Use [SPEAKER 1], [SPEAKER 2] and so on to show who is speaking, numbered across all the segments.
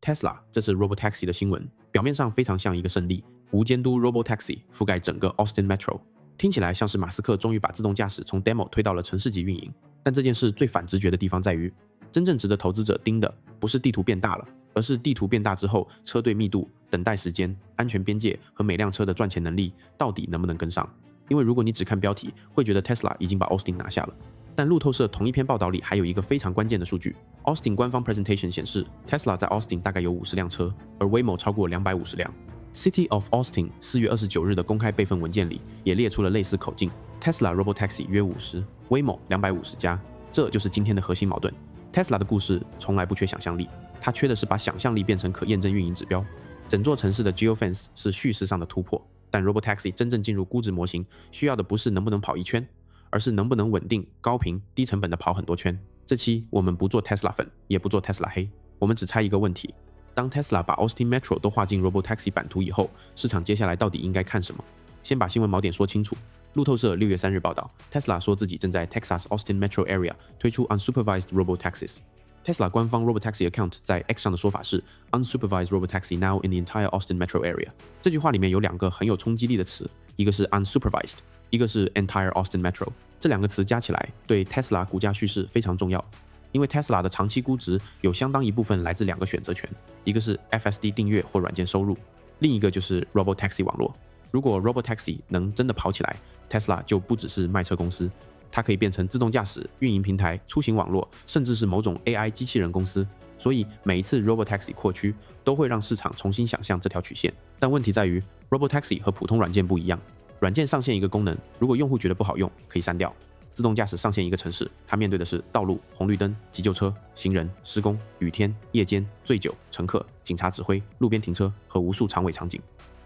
[SPEAKER 1] Tesla 这次 Robotaxi 的新闻，表面上非常像一个胜利，无监督 Robotaxi 覆盖整个 Austin Metro， 听起来像是马斯克终于把自动驾驶从 demo 推到了城市级运营。但这件事最反直觉的地方在于，真正值得投资者盯的不是地图变大了，而是地图变大之后车队密度、等待时间、安全边界和每辆车的赚钱能力到底能不能跟上。因为如果你只看标题，会觉得 Tesla 已经把 Austin 拿下了。但路透社同一篇报道里还有一个非常关键的数据 ，Austin 官方 presentation 显示 ，Tesla 在 Austin 大概有50辆车，而 Waymo 超过250辆。City of Austin 4月29日的公开备份文件里也列出了类似口径 ，Tesla Robotaxi 约50，Waymo 250家，这就是今天的核心矛盾。Tesla 的故事从来不缺想象力，它缺的是把想象力变成可验证运营指标。整座城市的 Geofence 是叙事上的突破，但 Robotaxi 真正进入估值模型，需要的不是能不能跑一圈，而是能不能稳定、高频、低成本的跑很多圈。这期我们不做 Tesla 粉，也不做 Tesla 黑，我们只猜一个问题：当 Tesla 把 Austin Metro 都划进 Robotaxi 版图以后，市场接下来到底应该看什么？先把新闻锚点说清楚。路透社6月3日报道 ，Tesla 说自己正在 Texas Austin Metro Area 推出 unsupervised Robotaxis。Tesla 官方 Robotaxi account 在 X 上的说法是 unsupervised Robotaxi now in the entire Austin Metro area。这句话里面有两个很有冲击力的词，一个是 unsupervised， 一个是 entire Austin Metro。这两个词加起来对 Tesla 股价叙事非常重要，因为 Tesla 的长期估值有相当一部分来自两个选择权，一个是 FSD 订阅或软件收入，另一个就是 Robotaxi 网络。如果 Robotaxi 能真的跑起来， Tesla 就不只是卖车公司，它可以变成自动驾驶、运营平台、出行网络，甚至是某种 AI 机器人公司。所以每一次 Robotaxi 扩区都会让市场重新想象这条曲线。但问题在于 Robotaxi 和普通软件不一样，软件上线一个功能，如果用户觉得不好用，可以删掉。自动驾驶上线一个城市，它面对的是道路、红绿灯、急救车、行人、施工、雨天、夜间、醉酒、乘客、警察指挥、路边停车和无数长尾场景。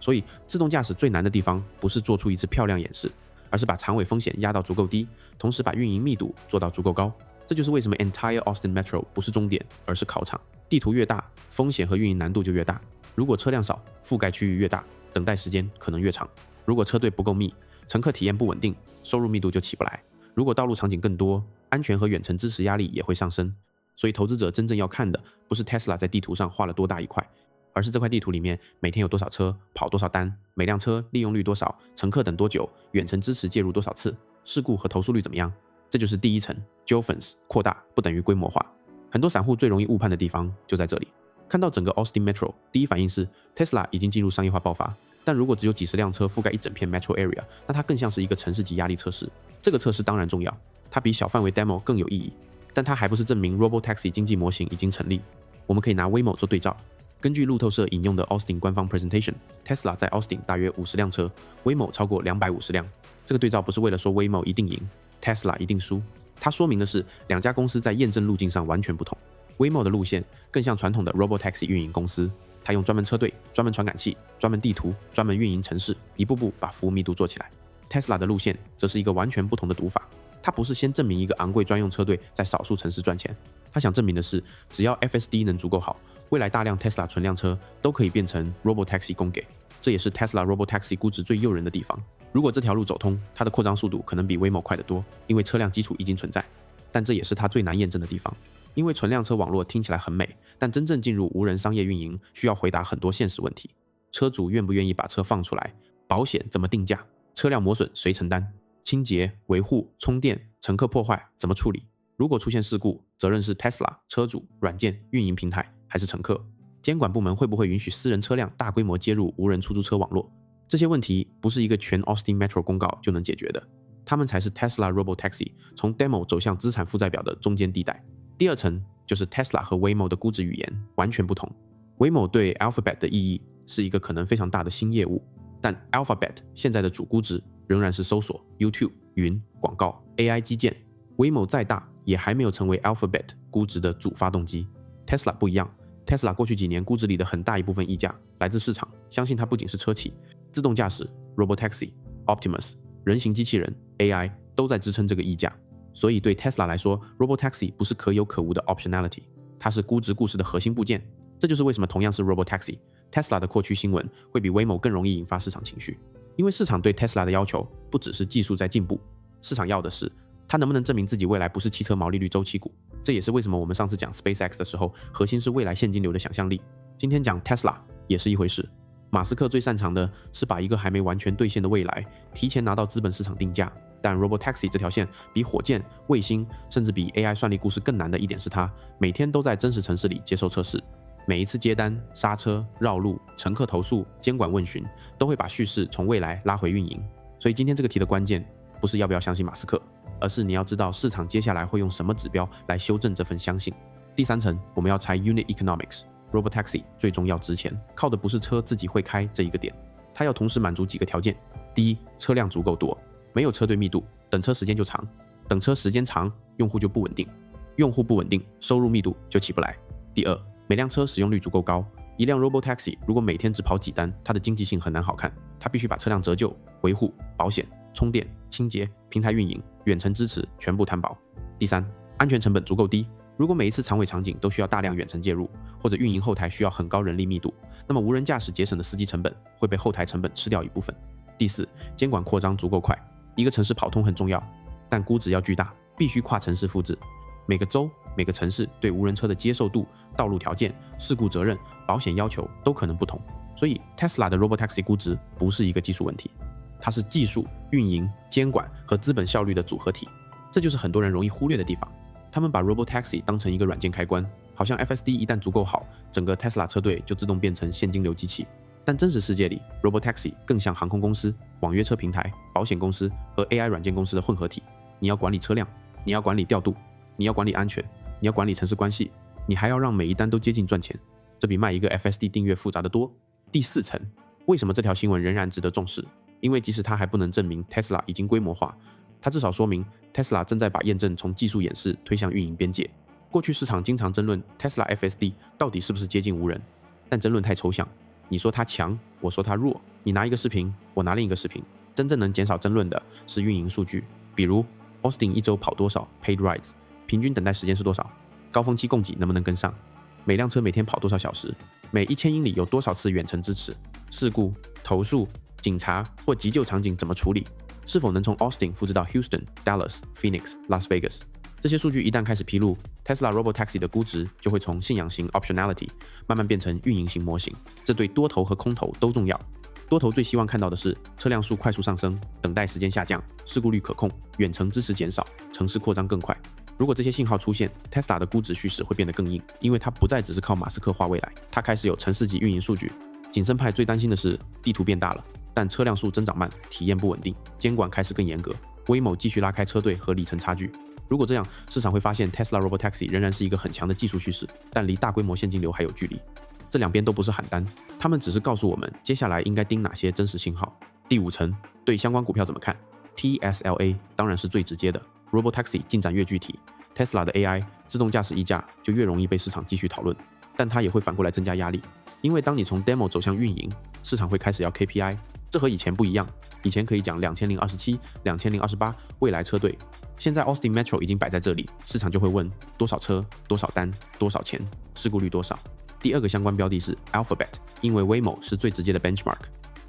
[SPEAKER 1] 所以自动驾驶最难的地方不是做出一次漂亮演示，而是把长尾风险压到足够低，同时把运营密度做到足够高。这就是为什么 Entire Austin Metro 不是终点，而是考场。地图越大，风险和运营难度就越大。如果车辆少，覆盖区域越大，等待时间可能越长。如果车队不够密，乘客体验不稳定，收入密度就起不来。如果道路场景更多，安全和远程支持压力也会上升。所以投资者真正要看的不是 Tesla 在地图上画了多大一块，而是这块地图里面每天有多少车，跑多少单，每辆车利用率多少，乘客等多久，远程支持介入多少次，事故和投诉率怎么样。这就是第一层 Geofence 扩大不等于规模化。很多散户最容易误判的地方就在这里。看到整个 Austin Metro， 第一反应是 Tesla 已经进入商业化爆发，但如果只有几十辆车覆盖一整片 Metro Area， 那它更像是一个城市级压力测试。这个测试当然重要，它比小范围 Demo 更有意义，但它还不是证明 Robotaxi 经济模型已经成立。我们可以拿 Waymo 做对照。根据路透社引用的 Austin 官方 presentation， Tesla 在 Austin 大约50辆车， Waymo 超过250辆。这个对照不是为了说 Waymo 一定赢， Tesla 一定输，它说明的是两家公司在验证路径上完全不同。Waymo 的路线更像传统的 Robotaxi 运营公司，它用专门车队、专门传感器、专门地图、专门运营城市，一步步把服务密度做起来。Tesla 的路线则是一个完全不同的读法，它不是先证明一个昂贵专用车队在少数城市赚钱，它想证明的是只要 FSD 能足够好，未来大量 Tesla 纯量车都可以变成 Robotaxi 供给。这也是 Tesla Robotaxi 估值最诱人的地方。如果这条路走通，它的扩张速度可能比 Waymo 快得多，因为车辆基础已经存在。但这也是它最难验证的地方，因为纯量车网络听起来很美，但真正进入无人商业运营，需要回答很多现实问题。车主愿不愿意把车放出来？保险怎么定价？车辆磨损谁承担？清洁、维护、充电、乘客破坏怎么处理？如果出现事故，责任是 Tesla、车主、软件、运营平台还是乘客？监管部门会不会允许私人车辆大规模接入无人出租车网络？这些问题不是一个全 Austin Metro 公告就能解决的，他们才是 Tesla Robotaxi 从 Demo 走向资产负债表的中间地带。第二层就是 Tesla 和 Waymo 的估值语言完全不同。Waymo 对 Alphabet 的意义是一个可能非常大的新业务，但 Alphabet 现在的主估值仍然是搜索、YouTube、云、广告、AI 基建。Waymo 再大也还没有成为 Alphabet 估值的主发动机。Tesla 不一样， Tesla 过去几年估值里的很大一部分溢价来自市场，相信它不仅是车企，自动驾驶、Robotaxi、Optimus、人形机器人、AI 都在支撑这个溢价。所以对 Tesla 来说， Robotaxi 不是可有可无的 optionality， 它是估值故事的核心部件。这就是为什么同样是 Robotaxi， Tesla 的扩区新闻会比 Waymo 更容易引发市场情绪。因为市场对 Tesla 的要求不只是技术在进步，市场要的是它能不能证明自己未来不是汽车毛利率周期股。这也是为什么我们上次讲 SpaceX 的时候，核心是未来现金流的想象力。今天讲 Tesla 也是一回事。马斯克最擅长的是把一个还没完全兑现的未来提前拿到资本市场定价，但 Robotaxi 这条线比火箭、卫星，甚至比 AI 算力故事更难的一点是它每天都在真实城市里接受测试。每一次接单、刹车、绕路、乘客投诉、监管问询，都会把叙事从未来拉回运营。所以今天这个题的关键不是要不要相信马斯克，而是你要知道市场接下来会用什么指标来修正这份相信。第三层，我们要拆 Unit Economics。Robotaxi 最终要值钱，靠的不是车自己会开这一个点，它要同时满足几个条件。第一，车辆足够多，没有车队密度，等车时间就长，等车时间长，用户就不稳定，用户不稳定，收入密度就起不来。第二，每辆车使用率足够高，一辆 Robotaxi 如果每天只跑几单，它的经济性很难好看，它必须把车辆折旧、维护、保险、充电、清洁、平台运营、远程支持全部摊薄。第三，安全成本足够低，如果每一次长尾场景都需要大量远程介入，或者运营后台需要很高人力密度，那么无人驾驶节省的司机成本会被后台成本吃掉一部分。第四，监管扩张足够快，一个城市跑通很重要，但估值要巨大，必须跨城市复制。每个州、每个城市对无人车的接受度、道路条件、事故责任、保险要求都可能不同，所以 Tesla 的 Robotaxi 估值不是一个技术问题，它是技术、运营、监管和资本效率的组合体，这就是很多人容易忽略的地方。他们把 Robotaxi 当成一个软件开关，好像 FSD 一旦足够好，整个 Tesla 车队就自动变成现金流机器。但真实世界里 ，Robotaxi 更像航空公司、网约车平台、保险公司和 AI 软件公司的混合体。你要管理车辆，你要管理调度，你要管理安全，你要管理城市关系，你还要让每一单都接近赚钱，这比卖一个 FSD 订阅复杂得多。第四层，为什么这条新闻仍然值得重视？因为即使它还不能证明 Tesla 已经规模化，它至少说明 Tesla 正在把验证从技术演示推向运营边界。过去市场经常争论 Tesla FSD 到底是不是接近无人，但争论太抽象。你说它强，我说它弱，你拿一个视频，我拿另一个视频。真正能减少争论的是运营数据，比如 Austin 一周跑多少 paid rides， 平均等待时间是多少，高峰期供给能不能跟上，每辆车每天跑多少小时，每1000英里有多少次远程支持，事故、投诉、警察或急救场景怎么处理，是否能从 Austin 复制到 Houston、Dallas、Phoenix、Las Vegas。这些数据一旦开始披露， Tesla Robotaxi 的估值就会从信仰型 optionality 慢慢变成运营型模型，这对多头和空头都重要。多头最希望看到的是车辆数快速上升，等待时间下降，事故率可控，远程支持减少，城市扩张更快。如果这些信号出现， Tesla 的估值叙事会变得更硬，因为它不再只是靠马斯克画未来，它开始有城市级运营数据。谨慎派最担心的是地图变大了，但车辆数增长慢，体验不稳定，监管开始更严格，Waymo 继续拉开车队和里程差距。如果这样，市场会发现 Tesla Robotaxi 仍然是一个很强的技术叙事，但离大规模现金流还有距离。这两边都不是喊单，他们只是告诉我们接下来应该盯哪些真实信号。第五层，对相关股票怎么看？ TSLA 当然是最直接的， Robotaxi 进展越具体， Tesla 的 AI 自动驾驶溢价就越容易被市场继续讨论，但它也会反过来增加压力，因为当你从 demo 走向运营，市场会开始要 KPI， 这和以前不一样。以前可以讲2027、2028未来车队，现在 Austin Metro 已经摆在这里，市场就会问多少车、多少单、多少钱、事故率多少。第二个相关标的是 Alphabet， 因为 Waymo 是最直接的 benchmark。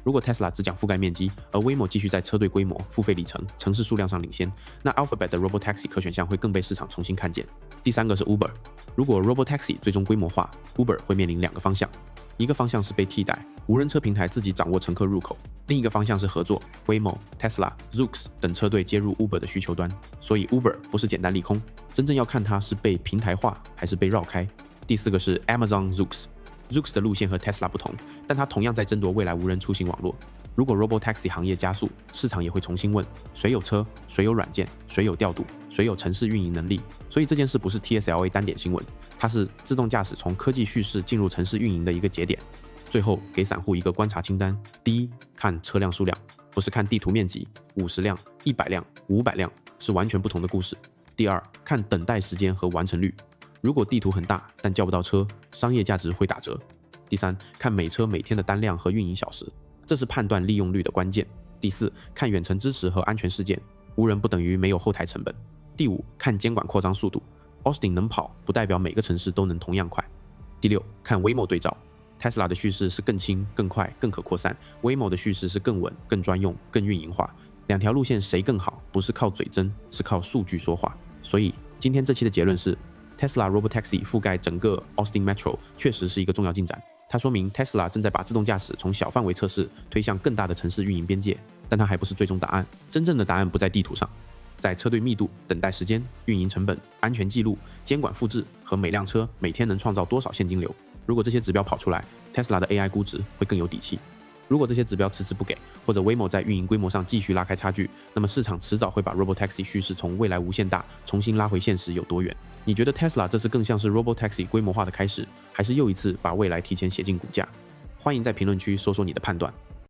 [SPEAKER 1] 如果 Tesla 只讲覆盖面积，而 Waymo 继续在车队规模、付费里程、城市数量上领先，那 Alphabet 的 Robotaxi 可选项会更被市场重新看见。第三个是 Uber， 如果 Robotaxi 最终规模化， Uber 会面临两个方向，一个方向是被替代，无人车平台自己掌握乘客入口，另一个方向是合作 Waymo、Tesla、Zoox 等车队接入 Uber 的需求端。所以 Uber 不是简单利空，真正要看它是被平台化还是被绕开。第四个是 Amazon Zoox，Zoox 的路线和 Tesla 不同，但它同样在争夺未来无人出行网络。如果 Robotaxi 行业加速，市场也会重新问谁有车、谁有软件、谁有调度、谁有城市运营能力。所以这件事不是 TSLA 单点新闻，它是自动驾驶从科技叙事进入城市运营的一个节点。最后给散户一个观察清单：第一，看车辆数量，不是看地图面积，50辆、100辆、500辆是完全不同的故事。第二，看等待时间和完成率，如果地图很大但叫不到车，商业价值会打折。第三，看每车每天的单量和运营小时，这是判断利用率的关键。第四，看远程支持和安全事件，无人不等于没有后台成本。第五，看监管扩张速度， Austin 能跑不代表每个城市都能同样快。第六，看 Waymo 对照， Tesla 的叙事是更轻、更快、更可扩散， Waymo 的叙事是更稳、更专用、更运营化。两条路线谁更好，不是靠嘴真，是靠数据说话。所以今天这期的结论是， Tesla Robotaxi 覆盖整个 Austin Metro 确实是一个重要进展，它说明 Tesla 正在把自动驾驶从小范围测试推向更大的城市运营边界，但它还不是最终答案。真正的答案不在地图上，在车队密度、等待时间、运营成本、安全记录、监管复制和每辆车每天能创造多少现金流。如果这些指标跑出来 ，Tesla 的 AI 估值会更有底气。如果这些指标迟迟不给，或者 Waymo 在运营规模上继续拉开差距，那么市场迟早会把 Robotaxi 叙事从未来无限大重新拉回现实有多远？你觉得 Tesla 这次更像是 Robotaxi 规模化的开始，还是又一次把未来提前写进股价？欢迎在评论区说说你的判断。